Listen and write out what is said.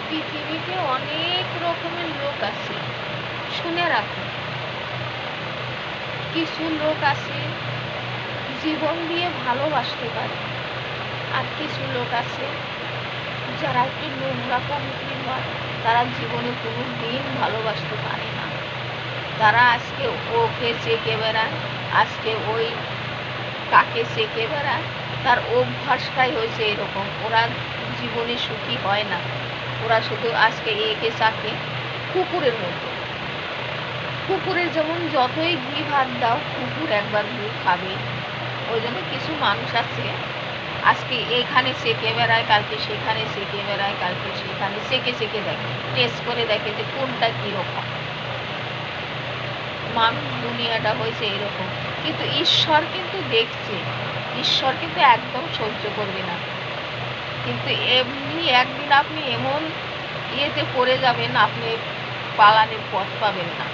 পৃথিবীতে অনেক রকমের লোক আছে। শুনে রাখো, কিছু লোক আছে জীবন দিয়ে ভালোবাসতে পারে, আর কিছু লোক আছে যারা একটু নোংরা প্রকৃতির হয়, তারা জীবনে কোনো দিন ভালোবাসতে পারে না। তারা আজকে ওকে চেকে বেড়ায়, আজকে ওই কাকে চেকে বেড়ায়, তার অভ্যাসটাই হয়েছে এরকম। ওরা জীবনে সুখী হয় না, ওরা শুধু আজকে একে চাকে। কুকুরের মতো, কুকুরের যেমন যতই ঘি ভাত দাও কুকুর একবার ঘি খাবে। ওই জন্য কিছু মানুষ আছে আজকে এখানে চেকে বেড়ায়, কালকে সেখানে চেকে বেড়ায়, কালকে সেখানে চেকে চেকে দেখে, টেস্ট করে দেখে যে কোনটা কীরকম। মানুষ দুনিয়াটা হয়েছে এরকম। কিন্তু ঈশ্বর কিন্তু দেখছে, ঈশ্বর কিন্তু একদম সহ্য করবে না। কিন্তু এমনি একদিন আপনি এমন ইয়েতে পড়ে যাবেন, আপনি পালানোর পথ পাবেন না।